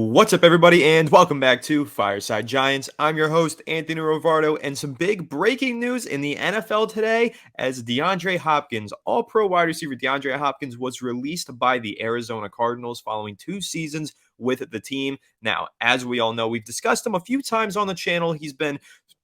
What's up, everybody, and welcome back to Fireside Giants. I'm your host, Anthony Rovardo, and some big breaking news in the NFL today as DeAndre Hopkins, all-pro wide receiver DeAndre Hopkins, was released by the Arizona Cardinals following 2 seasons with the team. Now, as we all know, we've discussed him a few times on the channel. He's been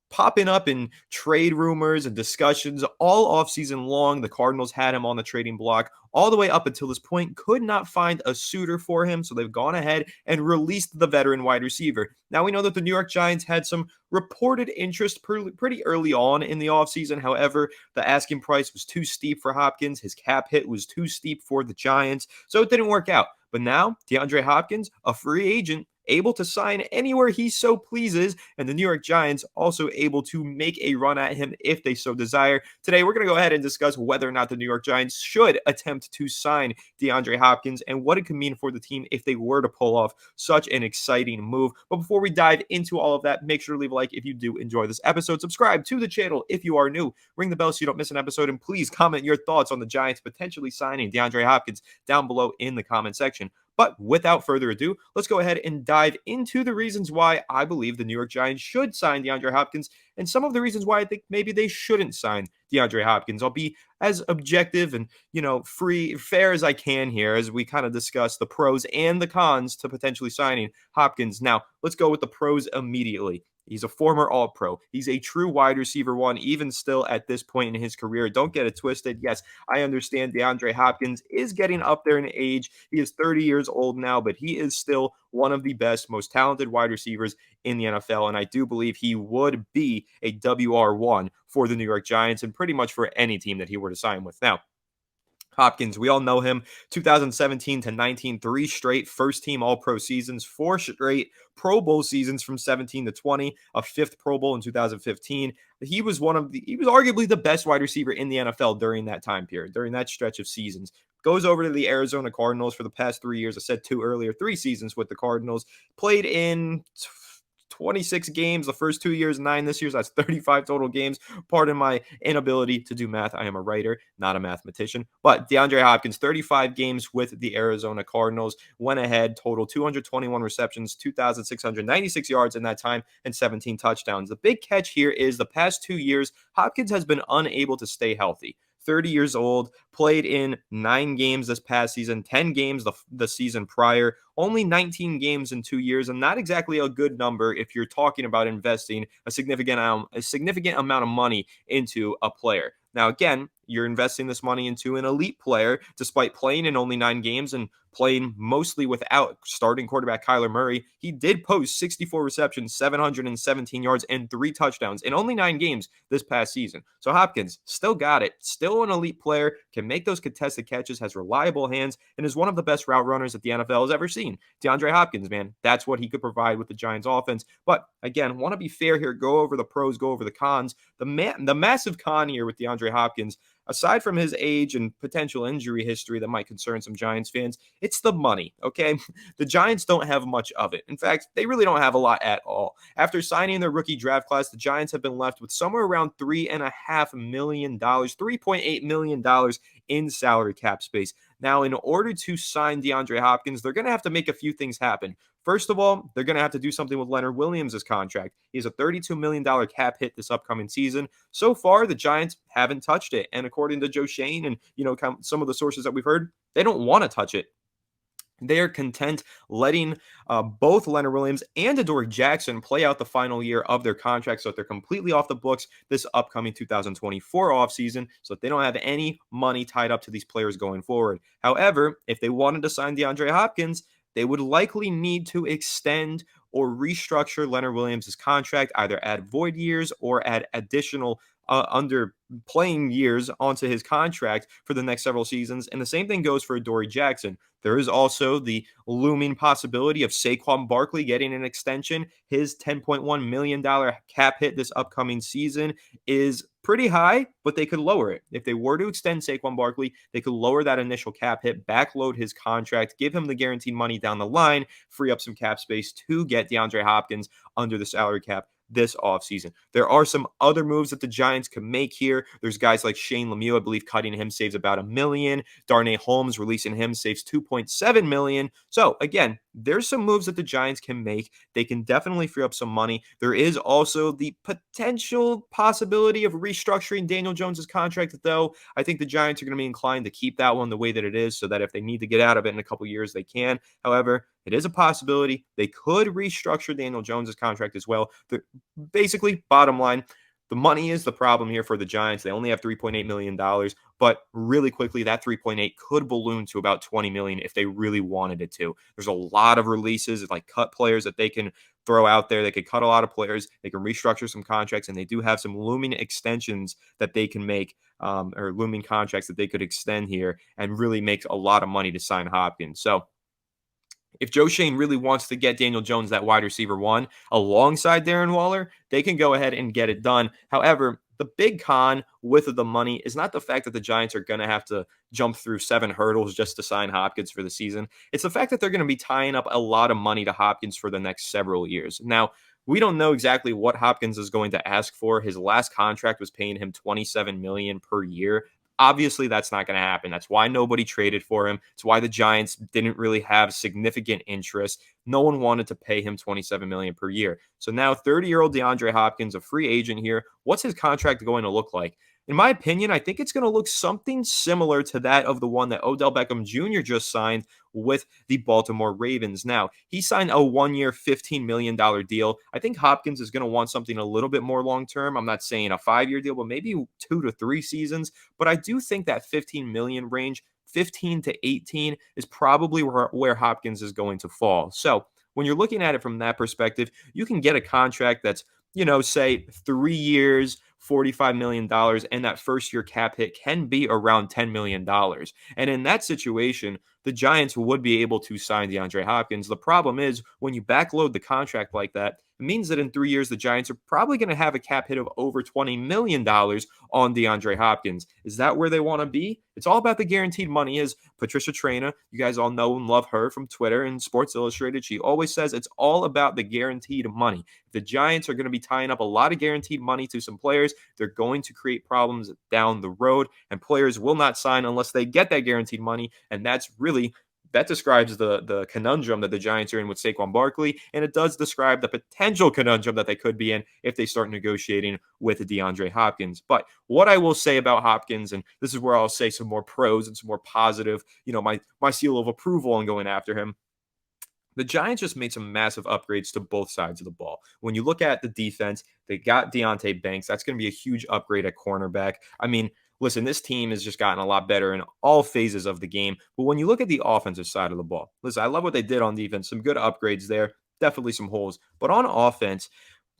popping up in trade rumors and discussions all offseason long. The Cardinals had him on the trading block all the way up until this point, could not find a suitor for him, so they've gone ahead and released the veteran wide receiver. Now, we know that the New York Giants had some reported interest pretty early on in the offseason. However, the asking price was too steep for Hopkins. His cap hit was too steep for the Giants, so it didn't work out. But now, DeAndre Hopkins, a free agent, able to sign anywhere he so pleases, and the New York Giants also able to make a run at him if they so desire. Today, we're going to go ahead and discuss whether or not the New York Giants should attempt to sign DeAndre Hopkins and what it could mean for the team if they were to pull off such an exciting move. But before we dive into all of that, make sure to leave a like if you do enjoy this episode. Subscribe to the channel if you are new. Ring the bell so you don't miss an episode, and please comment your thoughts on the Giants potentially signing DeAndre Hopkins down below in the comment section. But without further ado, let's go ahead and dive into the reasons why I believe the New York Giants should sign DeAndre Hopkins and some of the reasons why I think maybe they shouldn't sign DeAndre Hopkins. I'll be as objective and, fair as I can here as we kind of discuss the pros and the cons to potentially signing Hopkins. Now, let's go with the pros immediately. He's a former All-Pro. He's a true wide receiver one, even still at this point in his career. Don't get it twisted. Yes, I understand DeAndre Hopkins is getting up there in age. He is 30 years old now, but he is still one of the best, most talented wide receivers in the NFL, and I do believe he would be a WR1 for the New York Giants and pretty much for any team that he were to sign with. Now, Hopkins, we all know him, 2017 to 19, 3 straight first-team All-Pro seasons, 4 straight Pro Bowl seasons from 17 to 20, a 5th Pro Bowl in 2015. He was arguably the best wide receiver in the NFL during that time period, during that stretch of seasons. Goes over to the Arizona Cardinals for the past 3 years. I said 2 earlier, 3 seasons with the Cardinals. Played in 26 games the first 2 years, 9 this year. So that's 35 total games. Pardon my inability to do math. I am a writer, not a mathematician. But DeAndre Hopkins, 35 games with the Arizona Cardinals, went ahead, total 221 receptions, 2,696 yards in that time, and 17 touchdowns. The big catch here is the past 2 years, Hopkins has been unable to stay healthy. 30 years old, played in 9 games this past season, 10 games the season prior, only 19 games in 2 years, and not exactly a good number if you're talking about investing a significant amount of money into a player. Now, again, you're investing this money into an elite player, despite playing in only 9 games and playing mostly without starting quarterback Kyler Murray. He did post 64 receptions, 717 yards, and 3 touchdowns in only 9 games this past season. So Hopkins still got it, still an elite player, can make those contested catches, has reliable hands, and is one of the best route runners that the NFL has ever seen. DeAndre Hopkins, man, that's what he could provide with the Giants offense. But again, want to be fair here, go over the pros, go over the cons. The massive con here with DeAndre Hopkins, aside from his age and potential injury history that might concern some Giants fans, it's the money, okay? The Giants don't have much of it. In fact, they really don't have a lot at all. After signing their rookie draft class, the Giants have been left with somewhere around $3.5 million, $3.8 million in salary cap space. Now, in order to sign DeAndre Hopkins, they're going to have to make a few things happen. First of all, they're going to have to do something with Leonard Williams' contract. He has a $32 million cap hit this upcoming season. So far, the Giants haven't touched it. And according to Joe Shane and, some of the sources that we've heard, they don't want to touch it. They are content letting both Leonard Williams and Adoree Jackson play out the final year of their contract so that they're completely off the books this upcoming 2024 offseason so that they don't have any money tied up to these players going forward. However, if they wanted to sign DeAndre Hopkins, they would likely need to extend or restructure Leonard Williams' contract, either add void years or add additional under playing years onto his contract for the next several seasons. And the same thing goes for Adoree Jackson. There is also the looming possibility of Saquon Barkley getting an extension. His $10.1 million cap hit this upcoming season is pretty high, but they could lower it. If they were to extend Saquon Barkley, they could lower that initial cap hit, backload his contract, give him the guaranteed money down the line, free up some cap space to get DeAndre Hopkins under the salary cap this offseason. There are some other moves that the Giants can make here. There's guys like Shane Lemieux, I believe cutting him saves about $1 million. Darnay Holmes releasing him saves $2.7 million. So again, there's some moves that the Giants can make. They can definitely free up some money. There is also the potential possibility of restructuring Daniel Jones's contract, though. I think the Giants are going to be inclined to keep that one the way that it is so that if they need to get out of it in a couple years, they can. However, it is a possibility. They could restructure Daniel Jones's contract as well. Basically, bottom line, the money is the problem here for the Giants. They only have $3.8 million, but really quickly, that 3.8 could balloon to about 20 million if they really wanted it to. There's a lot of releases, like cut players that they can throw out there. They could cut a lot of players. They can restructure some contracts, and they do have some looming extensions that they can make, or looming contracts that they could extend here and really make a lot of money to sign Hopkins. So if Joe Shane really wants to get Daniel Jones that wide receiver one alongside Darren Waller, they can go ahead and get it done. However, the big con with the money is not the fact that the Giants are going to have to jump through 7 hurdles just to sign Hopkins for the season. It's the fact that they're going to be tying up a lot of money to Hopkins for the next several years. Now, we don't know exactly what Hopkins is going to ask for. His last contract was paying him $27 million per year. Obviously, that's not going to happen. That's why nobody traded for him. It's why the Giants didn't really have significant interest. No one wanted to pay him $27 million per year. So now 30-year-old DeAndre Hopkins, a free agent here, what's his contract going to look like? In my opinion, I think it's going to look something similar to that of the one that Odell Beckham Jr. just signed with the Baltimore Ravens. Now, he signed a 1-year, $15 million deal. I think Hopkins is going to want something a little bit more long-term. I'm not saying a 5-year deal, but maybe 2 to 3 seasons. But I do think that 15 million range, 15 to 18, is probably where Hopkins is going to fall. So when you're looking at it from that perspective, you can get a contract that's, say 3 years, $45 million, and that first year cap hit can be around $10 million. And in that situation, the Giants would be able to sign DeAndre Hopkins. The problem is when you backload the contract like that, it means that in 3 years, the Giants are probably going to have a cap hit of over $20 million on DeAndre Hopkins. Is that where they want to be? It's all about the guaranteed money. As Patricia Traina, you guys all know and love her from Twitter and Sports Illustrated, she always says it's all about the guaranteed money. The Giants are going to be tying up a lot of guaranteed money to some players. They're going to create problems down the road, and players will not sign unless they get that guaranteed money. And that describes the conundrum that the Giants are in with Saquon Barkley, and it does describe the potential conundrum that they could be in if they start negotiating with DeAndre Hopkins. But what I will say about Hopkins, and this is where I'll say some more pros and some more positive, my seal of approval on going after him. The Giants just made some massive upgrades to both sides of the ball. When you look at the defense, they got Deonte Banks. That's going to be a huge upgrade at cornerback. I mean, listen, this team has just gotten a lot better in all phases of the game. But when you look at the offensive side of the ball, listen, I love what they did on defense. Some good upgrades there. Definitely some holes. But on offense,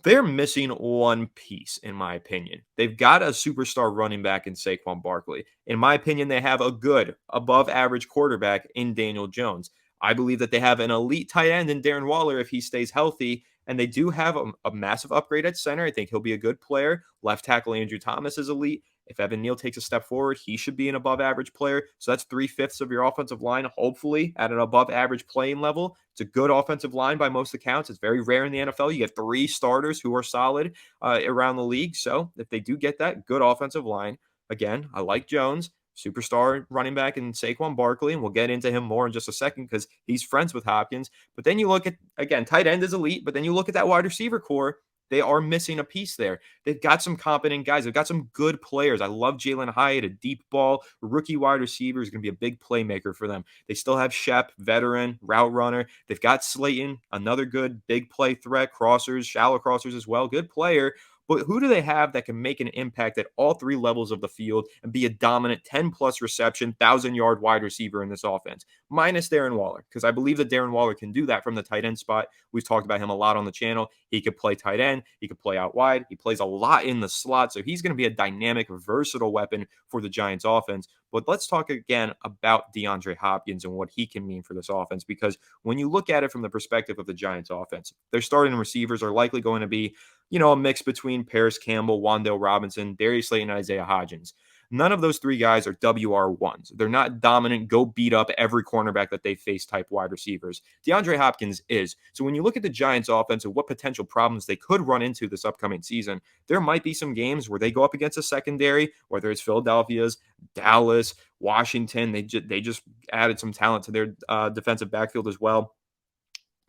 they're missing one piece, in my opinion. They've got a superstar running back in Saquon Barkley. In my opinion, they have a good, above average quarterback in Daniel Jones. I believe that they have an elite tight end in Darren Waller if he stays healthy, and they do have a massive upgrade at center. I think he'll be a good player. Left tackle Andrew Thomas is elite. If Evan Neal takes a step forward, he should be an above average player. So that's 3/5 of your offensive line, hopefully at an above average playing level. It's a good offensive line by most accounts. It's very rare in the NFL. You get 3 starters who are solid around the league. So if they do get that good offensive line, again, I like Jones. Superstar running back in Saquon Barkley, and we'll get into him more in just a second because he's friends with Hopkins. But then you look at, again, tight end is elite, but then you look at that wide receiver core, they are missing a piece there. They've got some competent guys. They've got some good players. I love Jalen Hyatt, a deep ball, rookie wide receiver is going to be a big playmaker for them. They still have Shep, veteran, route runner. They've got Slayton, another good big play threat, crossers, shallow crossers as well, good player. But who do they have that can make an impact at all 3 levels of the field and be a dominant 10-plus reception, 1,000-yard wide receiver in this offense? Minus Darren Waller, because I believe that Darren Waller can do that from the tight end spot. We've talked about him a lot on the channel. He could play tight end. He could play out wide. He plays a lot in the slot, so he's going to be a dynamic, versatile weapon for the Giants offense. But let's talk again about DeAndre Hopkins and what he can mean for this offense, because when you look at it from the perspective of the Giants offense, their starting receivers are likely going to be a mix between Paris Campbell, Wan'Dale Robinson, Darius Slayton, and Isaiah Hodgins. None of those 3 guys are WR1s. They're not dominant, go beat up every cornerback that they face type wide receivers. DeAndre Hopkins is. So when you look at the Giants offense and what potential problems they could run into this upcoming season, there might be some games where they go up against a secondary, whether it's Philadelphia's, Dallas, Washington. They just added some talent to their defensive backfield as well.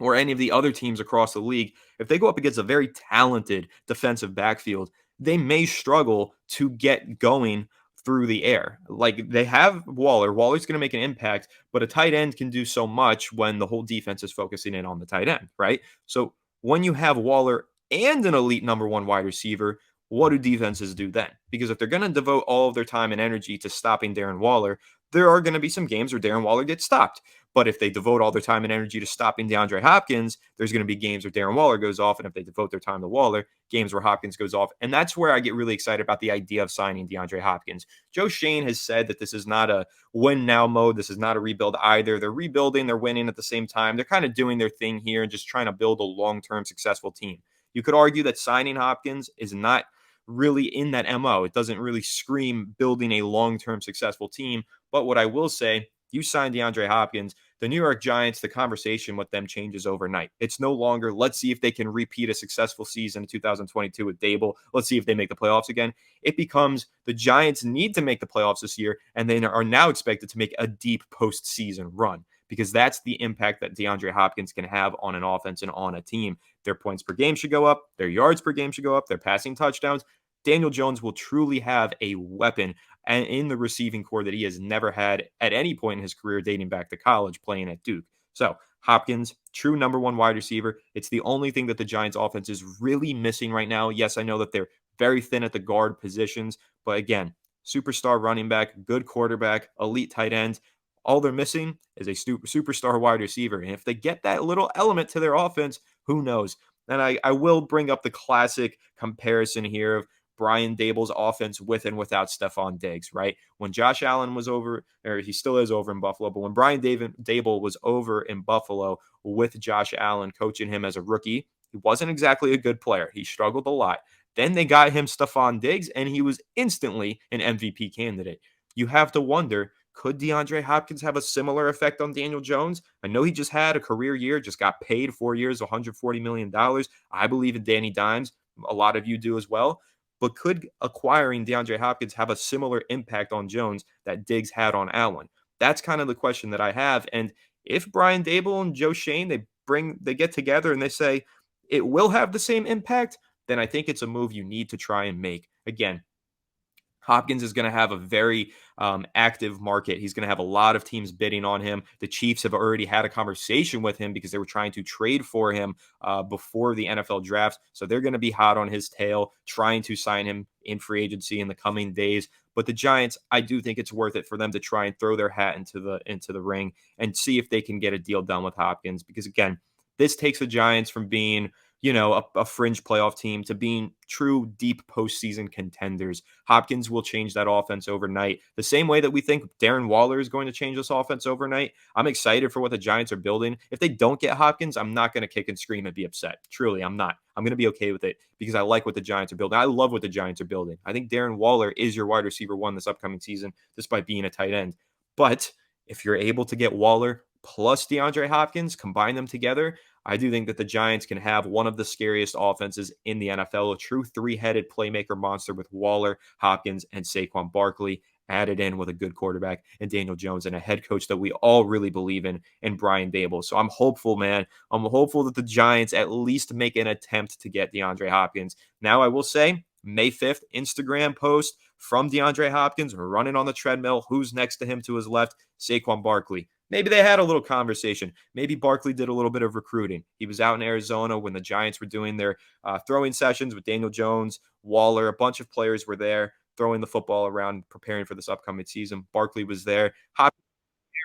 or any of the other teams across the league, if they go up against a very talented defensive backfield, they may struggle to get going through the air. Like they have Waller. Waller's going to make an impact, but a tight end can do so much when the whole defense is focusing in on the tight end, right? So when you have Waller and an elite number one wide receiver, what do defenses do then? Because if they're going to devote all of their time and energy to stopping Darren Waller, there are going to be some games where Darren Waller gets stopped. But if they devote all their time and energy to stopping DeAndre Hopkins, there's going to be games where Darren Waller goes off. And if they devote their time to Waller, games where Hopkins goes off. And that's where I get really excited about the idea of signing DeAndre Hopkins. Joe Schoen has said that this is not a win now mode. This is not a rebuild either. They're rebuilding, they're winning at the same time. They're kind of doing their thing here and just trying to build a long-term successful team. You could argue that signing Hopkins is not really in that MO. It doesn't really scream building a long-term successful team. But what I will say, you sign DeAndre Hopkins, the New York Giants, the conversation with them changes overnight. It's no longer, let's see if they can repeat a successful season in 2022 with Dable. Let's see if they make the playoffs again. It becomes the Giants need to make the playoffs this year, and they are now expected to make a deep postseason run because that's the impact that DeAndre Hopkins can have on an offense and on a team. Their points per game should go up. Their yards per game should go up. Their passing touchdowns. Daniel Jones will truly have a weapon and in the receiving core that he has never had at any point in his career dating back to college playing at Duke. So Hopkins, true number one wide receiver. It's the only thing that the Giants offense is really missing right now. Yes, I know that they're very thin at the guard positions, but again, superstar running back, good quarterback, elite tight end. All they're missing is a superstar wide receiver. And if they get that little element to their offense, who knows? And I will bring up the classic comparison here of Brian Dable's offense with and without Stephon Diggs, right? When Josh Allen was over, or he still is over in Buffalo, but when Brian Dable was over in Buffalo with Josh Allen coaching him as a rookie, he wasn't exactly a good player. He struggled a lot. Then they got him Stephon Diggs, and he was instantly an MVP candidate. You have to wonder, could DeAndre Hopkins have a similar effect on Daniel Jones? I know he just had a career year, just got paid 4 years, $140 million. I believe in Danny Dimes. A lot of you do as well. But could acquiring DeAndre Hopkins have a similar impact on Jones that Diggs had on Allen? That's kind of the question that I have. And if Brian Dable and Joe Schoen, they get together and they say it will have the same impact, then I think it's a move you need to try and make. Again, Hopkins is going to have a very active market. He's going to have a lot of teams bidding on him. The Chiefs have already had a conversation with him because they were trying to trade for him before the NFL draft. So they're going to be hot on his tail, trying to sign him in free agency in the coming days. But the Giants, I do think it's worth it for them to try and throw their hat into the ring and see if they can get a deal done with Hopkins. Because again, this takes the Giants from being a fringe playoff team to being true deep postseason contenders. Hopkins will change that offense overnight. The same way that we think Darren Waller is going to change this offense overnight. I'm excited for what the Giants are building. If they don't get Hopkins, I'm not going to kick and scream and be upset. Truly, I'm not. I'm going to be okay with it because I like what the Giants are building. I love what the Giants are building. I think Darren Waller is your wide receiver one this upcoming season, despite being a tight end. But if you're able to get Waller plus DeAndre Hopkins, combine them together, I do think that the Giants can have one of the scariest offenses in the NFL, a true three-headed playmaker monster with Waller, Hopkins, and Saquon Barkley added in with a good quarterback and Daniel Jones and a head coach that we all really believe in Brian Dable. So I'm hopeful, man. I'm hopeful that the Giants at least make an attempt to get DeAndre Hopkins. Now, I will say, May 5th, Instagram post from DeAndre Hopkins running on the treadmill. Who's next to him to his left? Saquon Barkley. Maybe they had a little conversation. Maybe Barkley did a little bit of recruiting. He was out in Arizona when the Giants were doing their throwing sessions with Daniel Jones, Waller. A bunch of players were there throwing the football around, preparing for this upcoming season. Barkley was there.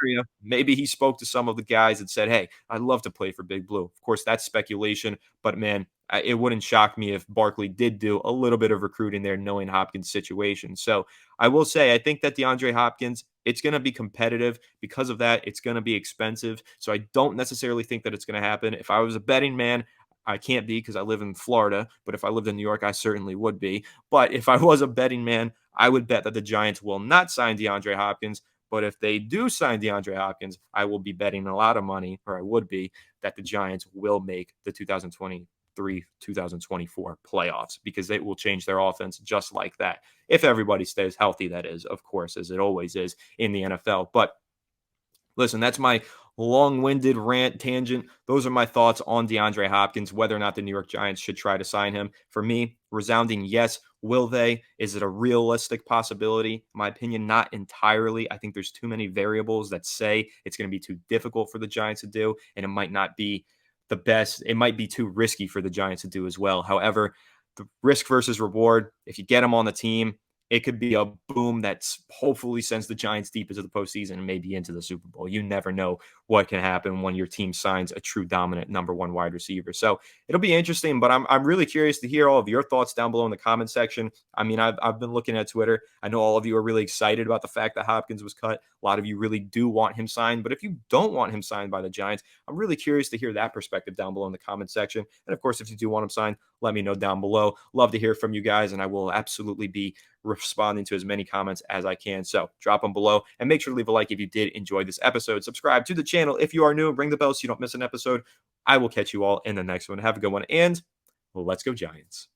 Area. Maybe he spoke to some of the guys and said, hey, I'd love to play for Big Blue. Of course, that's speculation, but man, it wouldn't shock me if Barkley did do a little bit of recruiting there, knowing Hopkins' situation. So I will say, I think that DeAndre Hopkins, it's going to be competitive. Because of that, it's going to be expensive. So I don't necessarily think that it's going to happen. If I was a betting man, I can't be because I live in Florida, but if I lived in New York, I certainly would be. But if I was a betting man, I would bet that the Giants will not sign DeAndre Hopkins. But if they do sign DeAndre Hopkins, I will be betting a lot of money, or I would be, that the Giants will make the 2023-2024 playoffs because they will change their offense just like that. If everybody stays healthy, that is, of course, as it always is in the NFL. But listen, that's my long-winded rant tangent. Those are my thoughts on DeAndre Hopkins, whether or not the New York Giants should try to sign him. For me, resounding yes. Will they? Is it a realistic possibility? In my opinion, not entirely. I think there's too many variables that say it's going to be too difficult for the Giants to do, and it might not be the best. It might be too risky for the Giants to do as well. However, the risk versus reward, if you get him on the team, it could be a boom that's hopefully sends the Giants deep into the postseason and maybe into the Super Bowl. You never know what can happen when your team signs a true dominant number one wide receiver. So it'll be interesting, but I'm really curious to hear all of your thoughts down below in the comment section. I mean, I've been looking at Twitter. I know all of you are really excited about the fact that Hopkins was cut. A lot of you really do want him signed, but if you don't want him signed by the Giants, I'm really curious to hear that perspective down below in the comment section. And of course, if you do want him signed, let me know down below. Love to hear from you guys, and I will absolutely be responding to as many comments as I can. So drop them below and make sure to leave a like if you did enjoy this episode. Subscribe to the channel if you are new and ring the bell so you don't miss an episode. I will catch you all in the next one. Have a good one, and let's go Giants.